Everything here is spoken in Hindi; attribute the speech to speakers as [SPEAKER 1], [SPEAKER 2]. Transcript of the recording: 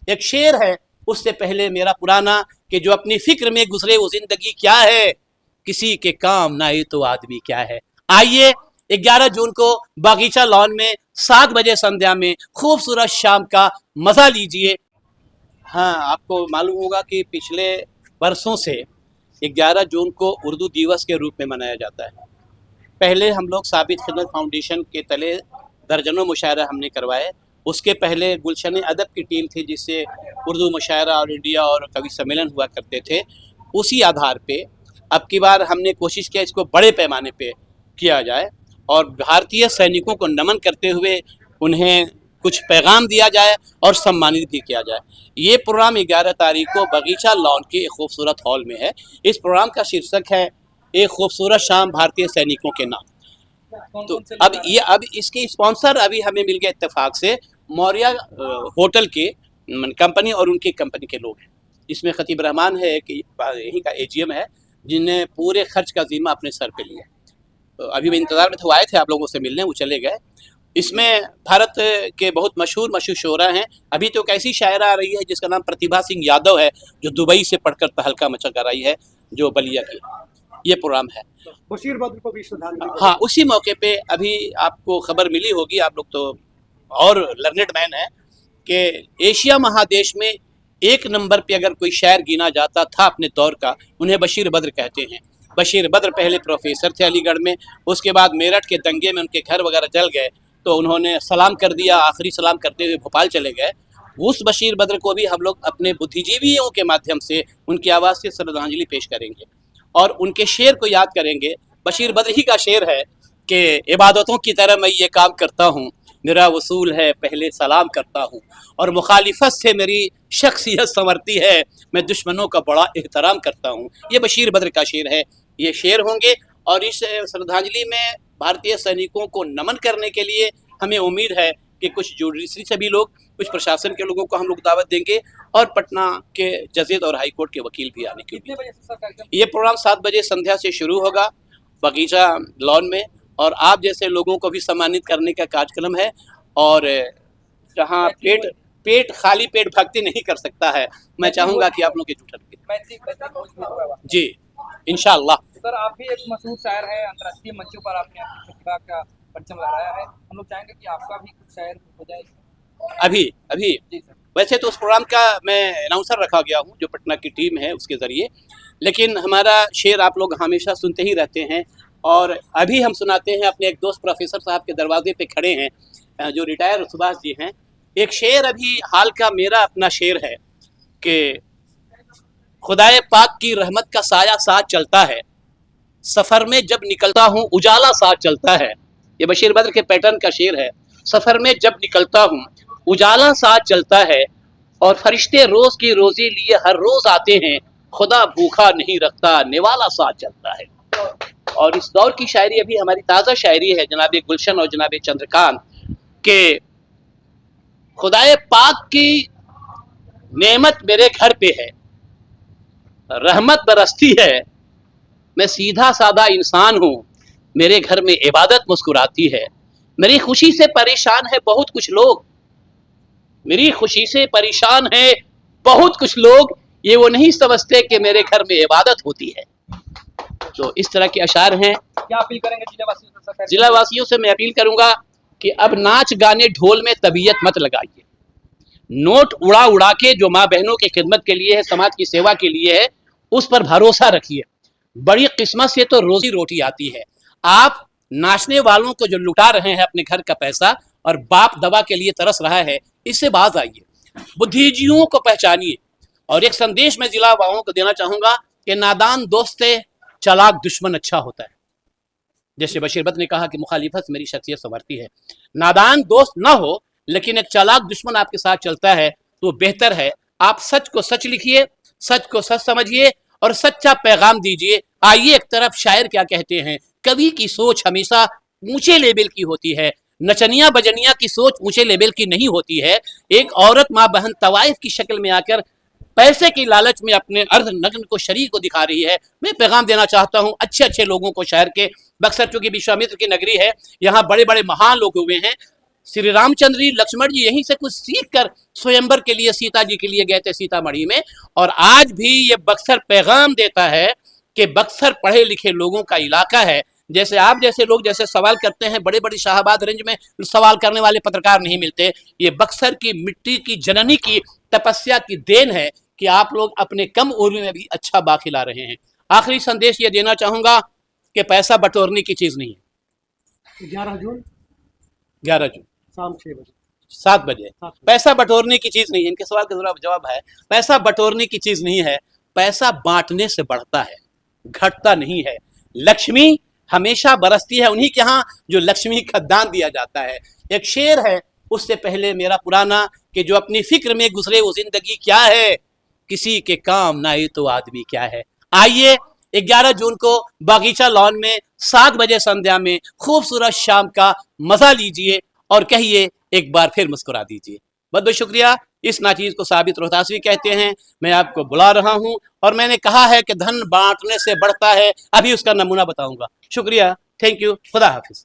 [SPEAKER 1] एक शेर है, उससे पहले मेरा पुराना कि जो अपनी फिक्र में गुजरे वो जिंदगी क्या है, किसी के काम ना आए तो आदमी क्या है। आइए 11 जून को बागीचा लॉन में 7 बजे संध्या में खूबसूरत शाम का मजा लीजिए। हाँ, आपको मालूम होगा कि पिछले वर्षों से 11 जून को उर्दू दिवस के रूप में मनाया जाता है। पहले हम लोग साबित खिदमत फाउंडेशन के तले दर्जनों मुशायरा हमने करवाए। उसके पहले गुलशन अदब की टीम थी जिससे उर्दू मुशायरा और इंडिया और कवि सम्मेलन हुआ करते थे। उसी आधार पे अब की बार हमने कोशिश किया इसको बड़े पैमाने पे किया जाए और भारतीय सैनिकों को नमन करते हुए उन्हें कुछ पैगाम दिया जाए और सम्मानित भी किया जाए। ये प्रोग्राम 11 तारीख को बगीचा लॉन के एक खूबसूरत हॉल में है। इस प्रोग्राम का शीर्षक है एक खूबसूरत शाम भारतीय सैनिकों के नाम। तो अब इसके स्पॉन्सर अभी हमें मिल गए इत्तेफाक से मौर्या होटल के कंपनी और उनकी कंपनी के लोग हैं। इसमें खतीब रहमान है कि यहीं का एजीएम है जिन्हें पूरे खर्च का जिम्मा अपने सर पे लिया। तो अभी मैं इंतज़ार में थे, आए थे आप लोगों से मिलने, वो चले गए। इसमें भारत के बहुत मशहूर शोरा हैं। अभी तो एक ऐसी शायरा आ रही है जिसका नाम प्रतिभा सिंह यादव है जो दुबई से पढ़कर तहलका मचा कर आई है, जो बलिया की। ये प्रोग्राम है।
[SPEAKER 2] बशीर बद्र को भी श्रद्धांजलि।
[SPEAKER 1] हाँ, उसी मौके पे अभी आपको खबर मिली होगी, आप लोग तो और लर्नेड मैन है कि एशिया महादेश में एक नंबर पे अगर कोई शायर गिना जाता था अपने दौर का, उन्हें बशीर बद्र कहते हैं। बशीर बद्र पहले प्रोफेसर थे अलीगढ़ में, उसके बाद मेरठ के दंगे में उनके घर वगैरह जल गए तो उन्होंने सलाम कर दिया, आखिरी सलाम करते हुए भोपाल चले गए। उस बशीर बद्र को भी हम लोग अपने बुद्धिजीवियों के माध्यम से उनकी आवाज़ से श्रद्धांजलि पेश करेंगे और उनके शेर को याद करेंगे। बशीर बद्र ही का शेर है कि इबादतों की तरह मैं ये काम करता हूँ, मेरा वसूल है पहले सलाम करता हूँ, और मुखालिफत से मेरी शख्सियत संवरती है, मैं दुश्मनों का बड़ा एहतराम करता हूँ। ये बशीर बद्र का शेर है। ये शेर होंगे और इस श्रद्धांजलि में भारतीय सैनिकों को नमन करने के लिए हमें उम्मीद है कि कुछ जुडिशरी से भी लोग, कुछ प्रशासन के लोगों को हम लोग दावत देंगे और पटना के जजेद और हाई कोर्ट के वकील भी आने की उम्मीद। ये प्रोग्राम 7 बजे संध्या से शुरू होगा बगीचा लॉन में और आप जैसे लोगों को भी सम्मानित करने का कार्यक्रम है। और जहाँ पेट खाली पेट भक्ति नहीं कर सकता है, मैं चाहूँगा कि आप लोग के जुट जी इंशाअल्लाह।
[SPEAKER 3] सर, आप भी एक मशहूर शायर हैं, अंतर्राष्ट्रीय मंचों पर आपने अपनी प्रतिभा का परचम लहराया है। हम लोग चाहेंगे कि आपका भी कुछ शायर हो जाए
[SPEAKER 1] अभी। वैसे तो उस प्रोग्राम का मैं अनाउंसर रखा गया हूँ जो पटना की टीम है उसके ज़रिए, लेकिन हमारा शेर आप लोग हमेशा सुनते ही रहते हैं और अभी हम सुनाते हैं। अपने एक दोस्त प्रोफेसर साहब के दरवाजे पे खड़े हैं जो रिटायर सुभाष जी हैं। एक शेर अभी हाल का मेरा अपना शेर है कि खुदाए पाक की रहमत का साया साथ चलता है, सफ़र में जब निकलता हूँ उजाला साथ चलता है। ये बशीर बद्र के पैटर्न का शेर है। सफ़र में जब निकलता हूँ उजाला साथ चलता है और फरिश्ते रोज़ की रोज़ी लिए हर रोज़ आते हैं, खुदा भूखा नहीं रखता निवाला साथ चलता है। और इस दौर की शायरी अभी हमारी ताज़ा शायरी है जनाब गुलशन और जनाब चंद्रकांत के खुदाए पाक की नेमत मेरे घर पे है, रहमत बरसती है, मैं सीधा साधा इंसान हूँ, मेरे घर में इबादत मुस्कुराती है। मेरी खुशी से परेशान है बहुत कुछ लोग, मेरी खुशी से परेशान है बहुत कुछ लोग, ये वो नहीं समझते कि मेरे घर में इबादत होती है। तो इस तरह के अशार हैं।
[SPEAKER 3] क्या अपील करेंगे जिलावासियों से?
[SPEAKER 1] जिलावासियों से मैं अपील करूंगा कि अब नाच गाने ढोल में तबीयत मत लगाइए। नोट उड़ा उड़ा के जो माँ बहनों की खिदमत के लिए है, समाज की सेवा के लिए है, उस पर भरोसा रखिए। बड़ी किस्मत से तो रोजी रोटी आती है। आप नाचने वालों को जो लुटा रहे हैं अपने घर का पैसा और बाप दवा के लिए तरस रहा है, इससे बाज आइए, बुद्धिजीवियों को पहचानिए। और एक संदेश मैं जिला वालों को देना चाहूंगा कि नादान दोस्त से चालाक दुश्मन अच्छा होता है। जैसे बशीर बद्र ने कहा कि मुखालिफत से मेरी शख्सियत संवरती है। नादान दोस्त ना हो लेकिन एक चालाक दुश्मन आपके साथ चलता है तो बेहतर है आप सच को सच लिखिए, सच को सच समझिए और सच्चा पैगाम दीजिए। आइए एक तरफ शायर क्या कहते हैं, कवि की सोच हमेशा ऊंचे लेवल की होती है, नचनिया बजनिया की सोच ऊंचे लेवल की नहीं होती है। एक औरत माँ बहन तवाइफ की शक्ल में आकर पैसे की लालच में अपने अर्ध नग्न को शरीर को दिखा रही है। मैं पैगाम देना चाहता हूँ अच्छे अच्छे लोगों को शहर के, बक्सर चूंकि विश्वामित्र की नगरी है, यहाँ बड़े बड़े महान लोग हुए हैं, श्री रामचंद्र जी लक्ष्मण जी यहीं से कुछ सीख कर स्वयंवर के लिए सीता जी के लिए गए थे सीतामढ़ी में। और आज भी ये बक्सर पैगाम देता है कि बक्सर पढ़े लिखे लोगों का इलाका है। जैसे आप जैसे लोग जैसे सवाल करते हैं, बड़े बड़ी शाहबाद रेंज में सवाल करने वाले पत्रकार नहीं मिलते। ये बक्सर की मिट्टी की जननी की तपस्या की देन है कि आप लोग अपने कम उम्र में भी अच्छा बाखिला रहे हैं। आखिरी संदेश ये देना चाहूंगा कि पैसा बटोरने की चीज नहीं है।
[SPEAKER 2] 11 जून
[SPEAKER 1] 11 जून
[SPEAKER 2] शाम 6 बजे
[SPEAKER 1] 7 बजे पैसा बटोरने की चीज नहीं है। इनके सवाल का जवाब है पैसा बटोरने की चीज नहीं है। पैसा बांटने से बढ़ता है, घटता नहीं है। लक्ष्मी हमेशा बरसती है उन्हीं के यहाँ जो लक्ष्मी का दान दिया जाता है। एक शेर है उससे पहले मेरा पुराना कि जो अपनी फिक्र में गुजरे वो जिंदगी क्या है, किसी के काम ना आए तो आदमी क्या है। आइए 11 जून को बागीचा लॉन में 7 बजे संध्या में खूबसूरत शाम का मजा लीजिए और कहिए एक बार फिर मुस्कुरा दीजिए। बहुत बहुत शुक्रिया। इस नाचीज को साबित रोहतासवी कहते हैं। मैं आपको बुला रहा हूं और मैंने कहा है कि धन बांटने से बढ़ता है, अभी उसका नमूना बताऊंगा। शुक्रिया, थैंक यू, खुदा हाफिज।